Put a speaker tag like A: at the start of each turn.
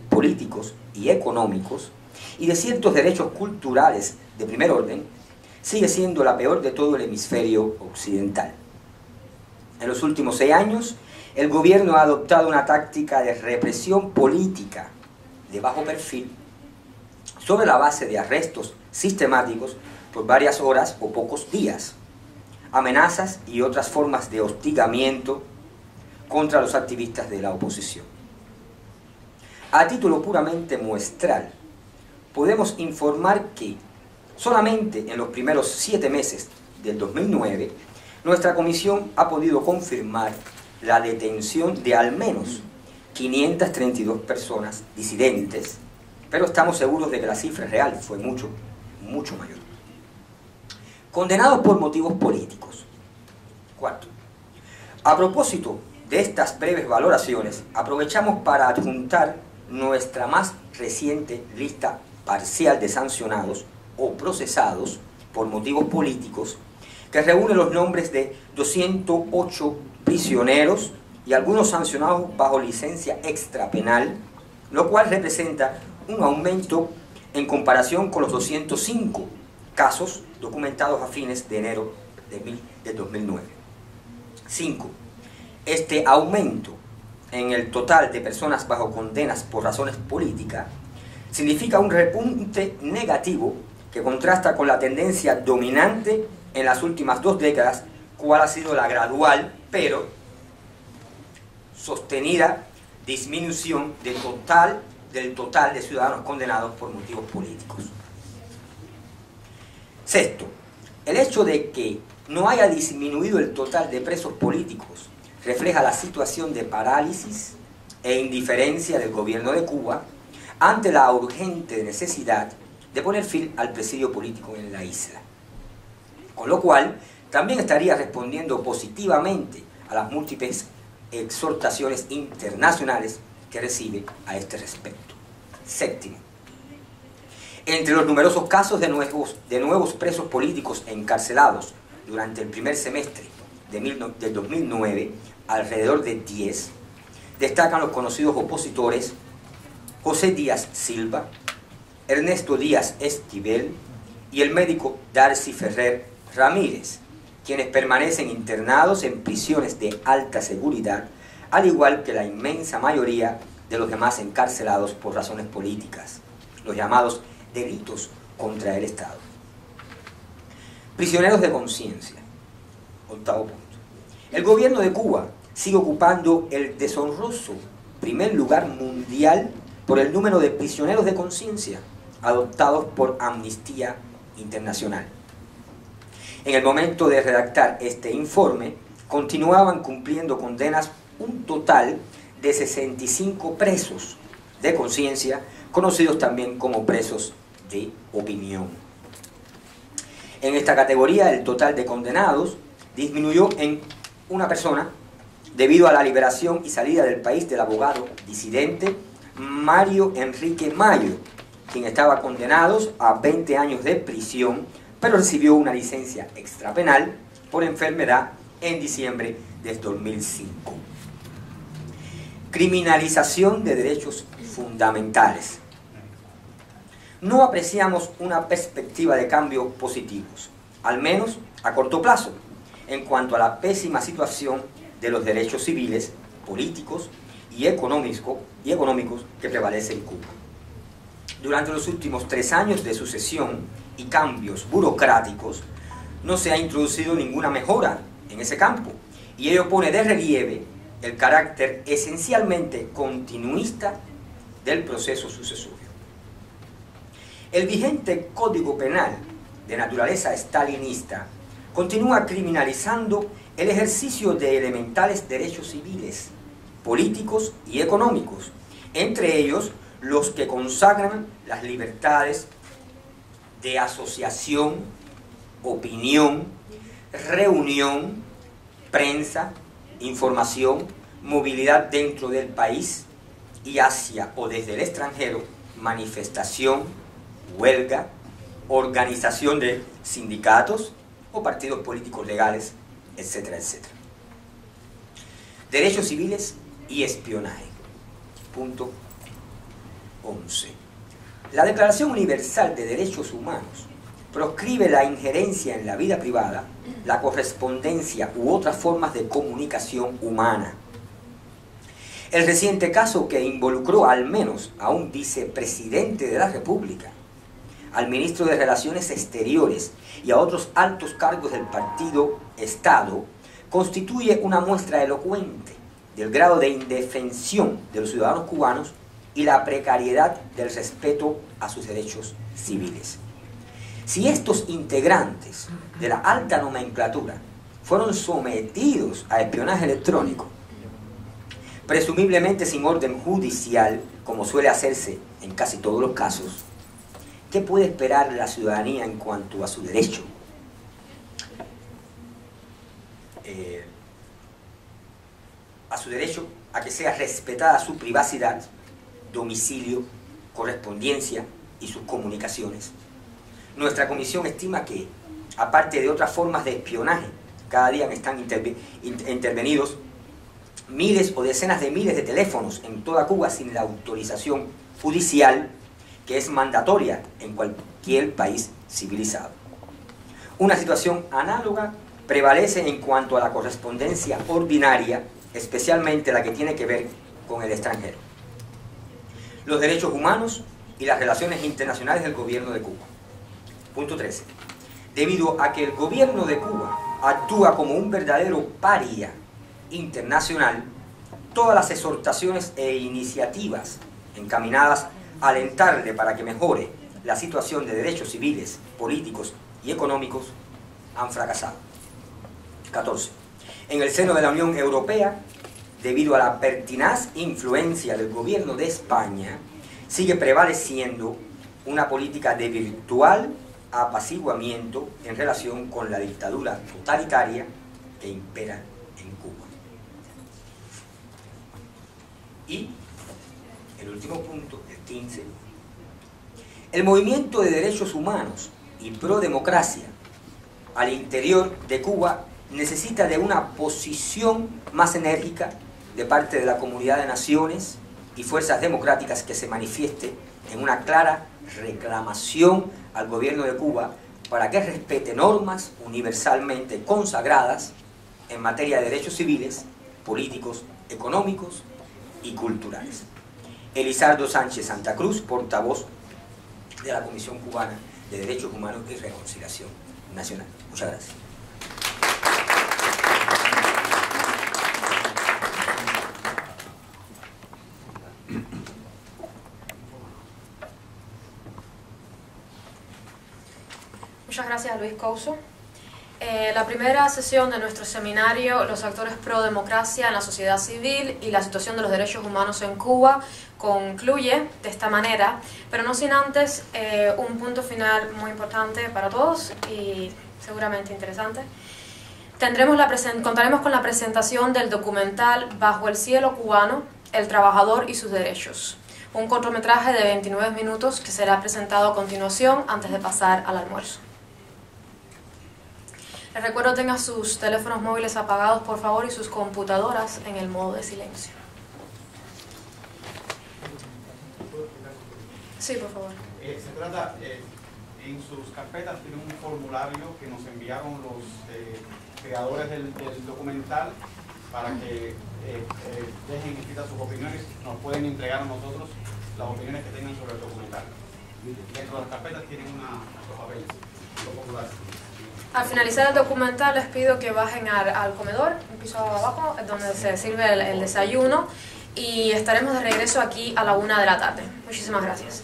A: políticos y económicos y de ciertos derechos culturales de primer orden, sigue siendo la peor de todo el hemisferio occidental. En los últimos 6 años, el gobierno ha adoptado una táctica de represión política de bajo perfil sobre la base de arrestos sistemáticos por varias horas o pocos días, amenazas y otras formas de hostigamiento contra los activistas de la oposición. A título puramente muestral, podemos informar que solamente en los primeros 7 meses del 2009, nuestra comisión ha podido confirmar la detención de al menos 532 personas disidentes, pero estamos seguros de que la cifra real fue mucho mayor. Condenados por motivos políticos. 4. A propósito de estas breves valoraciones, aprovechamos para adjuntar nuestra más reciente lista parcial de sancionados o procesados por motivos políticos, que reúne los nombres de 208 prisioneros y algunos sancionados bajo licencia extrapenal, lo cual representa un aumento en comparación con los 205 casos documentados a fines de enero de 2009. 5. Este aumento en el total de personas bajo condenas por razones políticas significa un repunte negativo que contrasta con la tendencia dominante en las últimas 2 décadas, cual ha sido la gradual pero sostenida disminución del total de ciudadanos condenados por motivos políticos. 6. El hecho de que no haya disminuido el total de presos políticos refleja la situación de parálisis e indiferencia del gobierno de Cuba ante la urgente necesidad de poner fin al presidio político en la isla. Con lo cual, también estaría respondiendo positivamente a las múltiples exhortaciones internacionales que recibe a este respecto. 7. Entre los numerosos casos de nuevos presos políticos encarcelados durante el primer semestre del 2009, alrededor de 10, destacan los conocidos opositores José Díaz Silva, Ernesto Díaz Esquivel y el médico Darcy Ferrer Ramírez, quienes permanecen internados en prisiones de alta seguridad, al igual que la inmensa mayoría de los demás encarcelados por razones políticas, los llamados delitos contra el Estado. Prisioneros de conciencia. 8. punto. El gobierno de Cuba sigue ocupando el deshonroso primer lugar mundial por el número de prisioneros de conciencia adoptados por Amnistía Internacional. En el momento de redactar este informe, continuaban cumpliendo condenas un total de 65 presos de conciencia, conocidos también como presos de opinión. En esta categoría, el total de condenados disminuyó en una persona debido a la liberación y salida del país del abogado disidente Mario Enrique Mayo, quien estaba condenado a 20 años de prisión, pero recibió una licencia extrapenal por enfermedad en diciembre de 2005. Criminalización de derechos fundamentales. No apreciamos una perspectiva de cambio positivos, al menos a corto plazo, en cuanto a la pésima situación de los derechos civiles, políticos y económicos que prevalece en Cuba. Durante los últimos 3 años de sucesión y cambios burocráticos, no se ha introducido ninguna mejora en ese campo, y ello pone de relieve el carácter esencialmente continuista del proceso sucesorio. El vigente Código Penal, de naturaleza stalinista, continúa criminalizando el ejercicio de elementales derechos civiles, políticos y económicos, entre ellos los que consagran las libertades de asociación, opinión, reunión, prensa, información, movilidad dentro del país y hacia o desde el extranjero, manifestación, huelga, organización de sindicatos o partidos políticos legales, etcétera, etcétera. Derechos civiles y espionaje. Punto 11. La Declaración Universal de Derechos Humanos proscribe la injerencia en la vida privada, la correspondencia u otras formas de comunicación humana. El reciente caso que involucró al menos a un vicepresidente de la República, al ministro de Relaciones Exteriores y a otros altos cargos del partido Estado, constituye una muestra elocuente del grado de indefensión de los ciudadanos cubanos y la precariedad del respeto a sus derechos civiles. Si estos integrantes de la alta nomenclatura fueron sometidos a espionaje electrónico, presumiblemente sin orden judicial, como suele hacerse en casi todos los casos, ¿qué puede esperar la ciudadanía en cuanto a su derecho? A su derecho a que sea respetada su privacidad, domicilio, correspondencia y sus comunicaciones. Nuestra comisión estima que, aparte de otras formas de espionaje, cada día están intervenidos miles o decenas de miles de teléfonos en toda Cuba sin la autorización judicial, que es mandatoria en cualquier país civilizado. Una situación análoga prevalece en cuanto a la correspondencia ordinaria, especialmente la que tiene que ver con el extranjero. Los derechos humanos y las relaciones internacionales del gobierno de Cuba. Punto 13. Debido a que el gobierno de Cuba actúa como un verdadero paria internacional, todas las exhortaciones e iniciativas encaminadas a alentarle para que mejore la situación de derechos civiles, políticos y económicos han fracasado. 14. En el seno de la Unión Europea, debido a la pertinaz influencia del gobierno de España, sigue prevaleciendo una política de virtual apaciguamiento en relación con la dictadura totalitaria que impera en Cuba. Y el último punto, el 15. El movimiento de derechos humanos y pro-democracia al interior de Cuba necesita de una posición más enérgica de parte de la comunidad de naciones y fuerzas democráticas que se manifieste en una clara reclamación al gobierno de Cuba para que respete normas universalmente consagradas en materia de derechos civiles, políticos, económicos y culturales. Elizardo Sánchez Santa Cruz, portavoz de la Comisión Cubana de Derechos Humanos y Reconciliación Nacional. Muchas gracias.
B: Muchas gracias, Luis Couso. La primera sesión de nuestro seminario, Los actores pro democracia en la sociedad civil y la situación de los derechos humanos en Cuba, concluye de esta manera, pero no sin antes un punto final muy importante para todos y seguramente interesante. Contaremos con la presentación del documental Bajo el cielo cubano, el trabajador y sus derechos, un cortometraje de 29 minutos que será presentado a continuación antes de pasar al almuerzo. Les recuerdo tengan sus teléfonos móviles apagados, por favor, y sus computadoras en el modo de silencio. Sí, por favor.
C: Se trata, en sus carpetas tienen un formulario que nos enviaron los creadores del documental para que dejen escritas sus opiniones. Nos pueden entregar a nosotros las opiniones que tengan sobre el documental. Dentro de las carpetas tienen los papeles, los formularios.
B: Al finalizar el documental les pido que bajen al comedor, un piso abajo, donde se sirve el desayuno, y estaremos de regreso aquí a la 1 de la tarde. Muchísimas gracias.